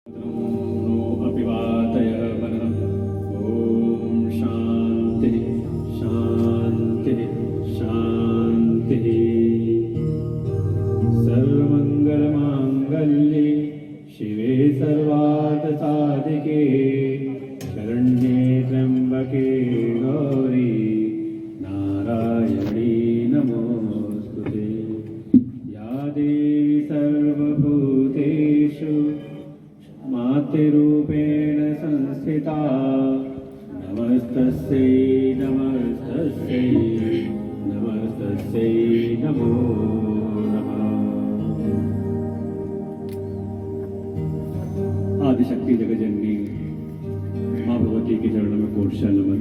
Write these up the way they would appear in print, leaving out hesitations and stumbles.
शांति शांति शांति। सर्वमंगलमांगल्ये शिवे सर्वार्थसाधिके शरण्ये त्र्यंबके गौरी नारायणी नमोस्तुते। या देवी सर्वभूतेषु मातृरूपेण संस्थिता नमस्तस्यै नमस्तस्यै नमस्तस्यै नमो नमः। आदिशक्ति जगजननी माँ भगवती के चरणों में कोटि नमन।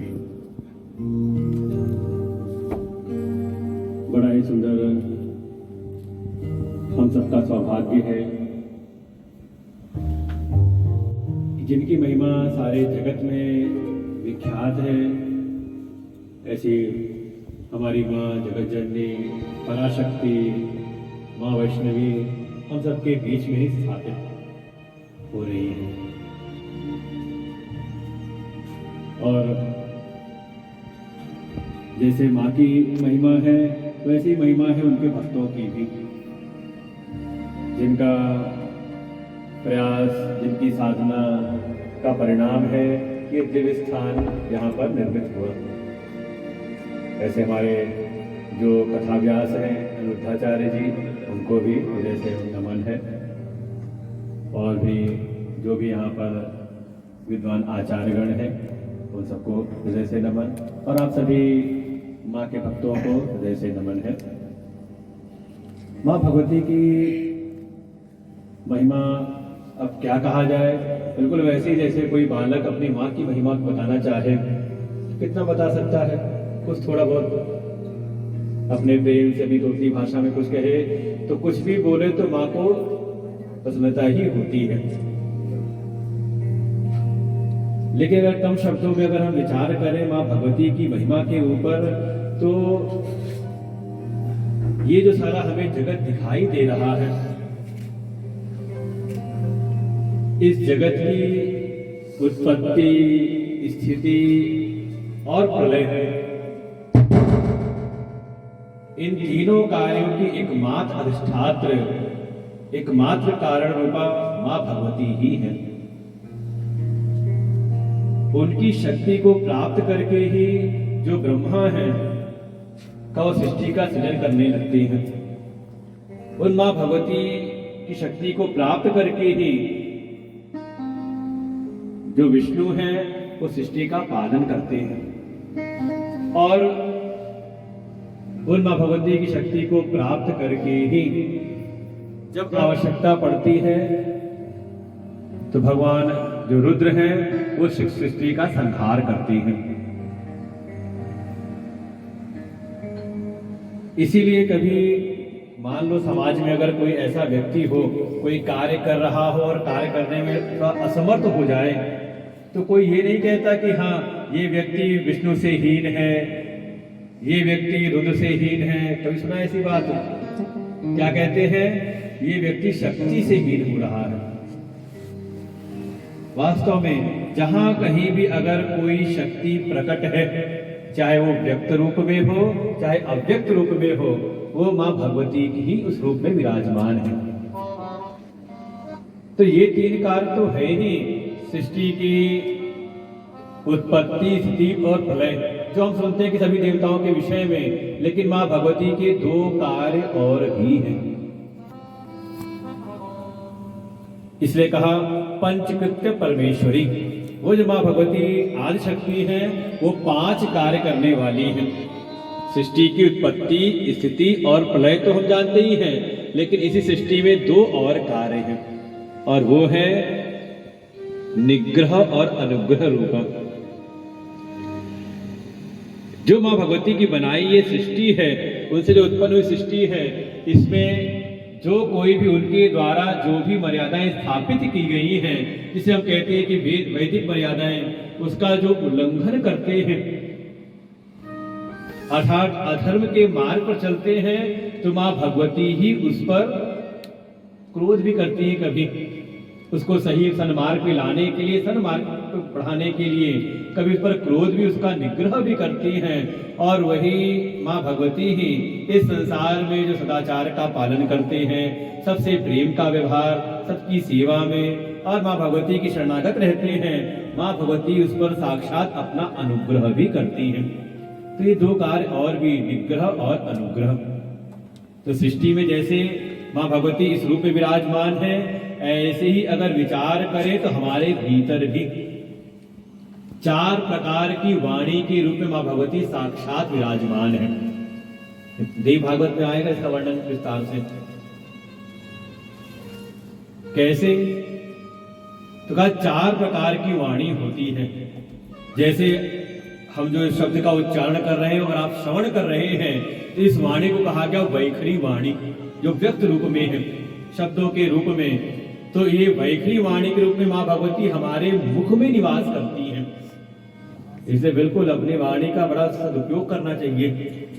बड़ा ही सुंदर हम सबका सौभाग्य है जिनकी महिमा सारे जगत में विख्यात है। ऐसी हमारी माँ जगत जननी पराशक्ति माँ वैष्णवी हम सबके बीच में ही स्थापित हो रही है। और जैसे माँ की महिमा है वैसी महिमा है उनके भक्तों की भी, जिनका प्रयास जिनकी साधना का परिणाम है कि दिव्य स्थान यहाँ पर निर्मित हुआ। ऐसे हमारे जो कथाव्यास हैं अनिरुद्धाचार्य जी, उनको भी हृदय से नमन है। और भी जो भी यहाँ पर विद्वान आचार्यगण हैं उन सबको हृदय से नमन। और आप सभी माँ के भक्तों को हृदय से नमन है। माँ भगवती की महिमा अब क्या कहा जाए, बिल्कुल वैसे ही जैसे कोई बालक अपनी माँ की महिमा बताना चाहे, कितना बता सकता है। कुछ थोड़ा बहुत अपने प्रेम से भी दूसरी भाषा में कुछ कहे तो कुछ भी बोले तो माँ को प्रसन्नता ही होती है। लेकिन अगर कम शब्दों में अगर हम विचार करें माँ भगवती की महिमा के ऊपर, तो ये जो सारा हमें जगत दिखाई दे रहा है, इस जगत की उत्पत्ति, स्थिति और प्रलय, इन तीनों कार्यों की एकमात्र अधिष्ठात्र, एकमात्र कारण रूपा मां भगवती ही है। उनकी शक्ति को प्राप्त करके ही जो ब्रह्मा है का वो सृष्टि का सृजन करने लगते हैं। उन मां भगवती की शक्ति को प्राप्त करके ही जो विष्णु हैं वो सृष्टि का पालन करते हैं। और उन मां भगवती की शक्ति को प्राप्त करके ही जब आवश्यकता पड़ती है तो भगवान जो रुद्र हैं वो सृष्टि का संहार करते हैं। इसीलिए कभी मान लो समाज में अगर कोई ऐसा व्यक्ति हो, कोई कार्य कर रहा हो और कार्य करने में थोड़ा असमर्थ हो जाए, तो कोई ये नहीं कहता कि हाँ ये व्यक्ति विष्णु से हीन है, ये व्यक्ति रुद्र से हीन है। कभी सुना ऐसी बात? क्या कहते हैं? ये व्यक्ति शक्ति से हीन हो रहा है। वास्तव में जहां कहीं भी अगर कोई शक्ति प्रकट है, चाहे वो व्यक्त रूप में हो चाहे अव्यक्त रूप में हो, वो मां भगवती की ही उस रूप में विराजमान है। तो ये तीन कार्य तो है ही, सृष्टि की उत्पत्ति, स्थिति और प्रलय, जो हम सुनते हैं कि सभी देवताओं के विषय में, लेकिन मां भगवती के दो कार्य और भी हैं। इसलिए कहा पंचकृत्य परमेश्वरी। वो जो मां भगवती आदि शक्ति है वो 5 कार्य करने वाली है। सृष्टि की उत्पत्ति, स्थिति और प्रलय तो हम जानते ही हैं, लेकिन इसी सृष्टि में 2 और कार्य हैं, और वो है निग्रह और अनुग्रह रूप। जो मां भगवती की बनाई ये सृष्टि है, उनसे जो उत्पन्न हुई सृष्टि है, इसमें जो कोई भी उनके द्वारा जो भी मर्यादाएं स्थापित की गई हैं, जिसे हम कहते हैं कि वैदिक मर्यादाएं, उसका जो उल्लंघन करते हैं अर्थात अधर्म के मार्ग पर चलते हैं, तो मां भगवती ही उस पर क्रोध भी करती है कभी, उसको सही सन्मार्ग पे लाने के लिए, सन्मार्ग को बढ़ाने के लिए कभी उस पर क्रोध भी, उसका निग्रह भी करती हैं। और वही माँ भगवती ही इस संसार में जो सदाचार का पालन करते हैं, सबसे प्रेम का व्यवहार, सबकी सेवा में, और माँ भगवती की शरणागत रहते हैं, माँ भगवती उस पर साक्षात अपना अनुग्रह भी करती हैं। तो ये दो कार्य और भी, निग्रह और अनुग्रह। तो सृष्टि में जैसे माँ भगवती इस रूप में विराजमान है, ऐसे ही अगर विचार करें तो हमारे भीतर भी 4 प्रकार की वाणी के रूप में माँ भगवती साक्षात विराजमान है। देवी भागवत में आएगा इसका वर्णन विस्तार से। कैसे? तो कहा 4 प्रकार की वाणी होती है। जैसे हम जो शब्द का उच्चारण कर रहे हैं और आप श्रवण कर रहे हैं, तो इस वाणी को कहा गया वैखरी वाणी, जो व्यक्त रूप में है, शब्दों के रूप में। तो ये वैखरी वाणी के रूप में माँ भगवती हमारे मुख में निवास करती हैं। इसलिए बिल्कुल अपनी वाणी का बड़ा सदुपयोग करना चाहिए।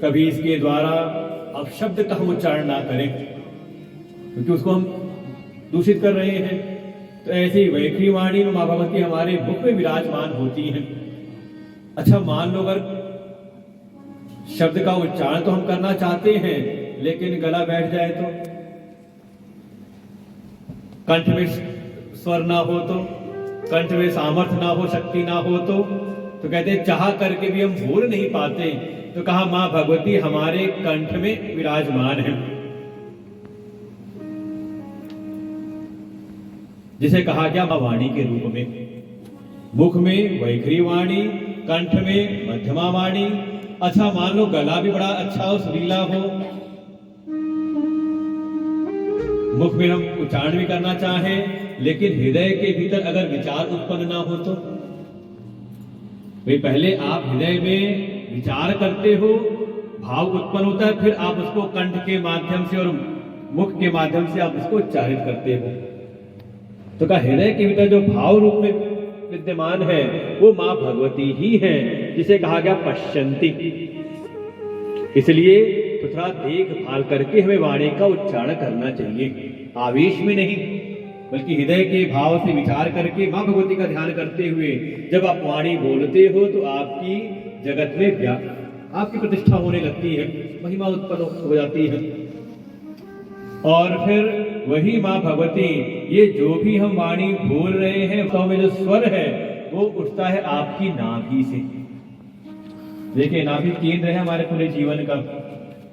कभी इसके द्वारा अब शब्द का हम उच्चारण ना करें, क्योंकि उसको हम दूषित कर रहे हैं। तो ऐसी वैखरी वाणी में माँ भगवती हमारे मुख में विराजमान होती हैं। अच्छा, मान लो अगर शब्द का उच्चारण तो हम करना चाहते हैं, लेकिन गला बैठ जाए तो, कंठ में स्वर ना हो तो, कंठ में सामर्थ्य ना हो, शक्ति ना हो तो कहते हैं चाह करके भी हम बोल नहीं पाते। तो कहा मां भगवती हमारे कंठ में विराजमान है, जिसे कहा गया वाणी के रूप में। मुख में वैखरी वाणी, कंठ में मध्यमा वाणी। अच्छा, मान लो गला भी बड़ा अच्छा हो, सुरीला हो, मुख में हम उच्चारण भी करना चाहें, लेकिन हृदय के भीतर अगर विचार उत्पन्न ना हो तो भाई पहले आप हृदय में विचार करते हो, भाव उत्पन्न होता है, फिर आप उसको कंठ के माध्यम से और मुख के माध्यम से आप उसको उच्चारित करते हो। तो कहा हृदय के भीतर जो भाव रूप में विद्यमान है वो मां भगवती ही है, जिसे कहा गया पश्यन्ति। इसलिए तो थोड़ा देखभाल करके हमें वाणी का उच्चारण करना चाहिए, आवेश में नहीं, बल्कि हृदय के भाव से विचार करके मां भगवती का ध्यान करते हुए जब आप वाणी बोलते हो तो आपकी जगत में आपकी प्रतिष्ठा होने लगती है, महिमा उत्पन्न हो जाती है। और फिर वही मां भगवती, ये जो भी हम वाणी बोल रहे हैं तो में जो स्वर है वो उठता है आपकी नाभि से। देखिए, नाभि केंद्र है हमारे पूरे जीवन का।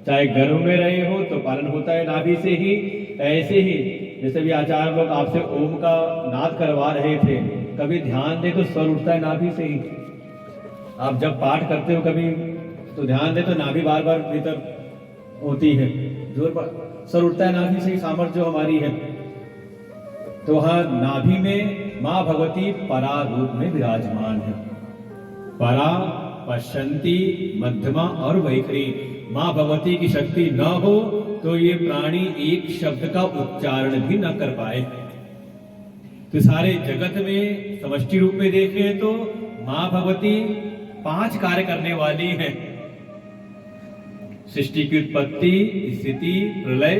चाहे गर्भ में रहे हो तो पालन होता है नाभि से ही। ऐसे ही जैसे भी आचार्य लोग आपसे ओम का नाद करवा रहे थे, कभी ध्यान दे तो स्वर उठता है नाभि से ही। आप जब पाठ करते हो कभी तो ध्यान दे तो नाभि बार बार भीतर होती है, जोर पर स्वर उठता है नाभि से ही, सामर्थ्य जो हमारी है। तो वहां नाभि में मां भगवती परा रूप में विराजमान है। परा, पश्यन्ति, मध्यमा और वैखरी। मां भगवती की शक्ति न हो तो ये प्राणी एक शब्द का उच्चारण भी न कर पाए। तो सारे जगत में समष्टि रूप में देखें तो मां भगवती 5 कार्य करने वाली हैं। सृष्टि की उत्पत्ति, स्थिति, प्रलय,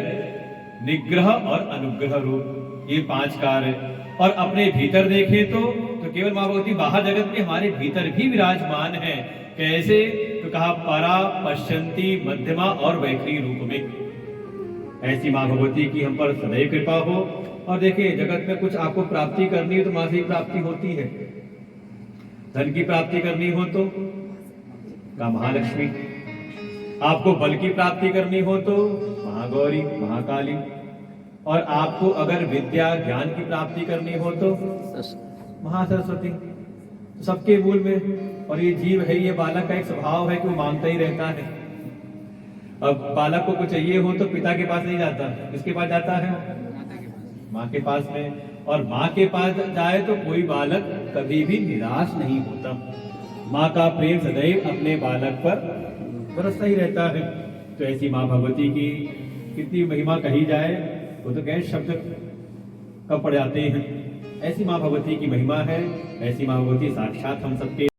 निग्रह और अनुग्रह रूप, ये 5 कार्य। और अपने भीतर देखें तो केवल मां भगवती बाहर जगत में हमारे भीतर भी विराजमान है। कैसे? तो कहा परा, पश्यन्ति, मध्यमा और वैखरी रूप में। ऐसी मां भगवती की हम पर सदैव कृपा हो। और देखिए, जगत में कुछ आपको प्राप्ति करनी है तो मां से ही प्राप्ति होती है। धन की प्राप्ति करनी हो तो का महालक्ष्मी, आपको बल की प्राप्ति करनी हो तो महागौरी, महाकाली, और आपको अगर विद्या ज्ञान की प्राप्ति करनी हो तो महासरस्वती। सबके मूल में। और ये जीव है, ये बालक का एक स्वभाव है कि वो मांगता ही रहता है। अब बालक को कुछ चाहिए हो तो पिता के पास नहीं जाता, किसके पास जाता है? माँ के पास में। और माँ के पास जाए तो कोई बालक कभी भी निराश नहीं होता। माँ का प्रेम सदैव अपने बालक पर बरसता ही रहता है। तो ऐसी माँ भगवती की कितनी महिमा कही जाए वो तो गैर शब्द कब पड़ जाते हैं। ऐसी माँ भगवती की महिमा है। ऐसी माँ भगवती साक्षात हम सबके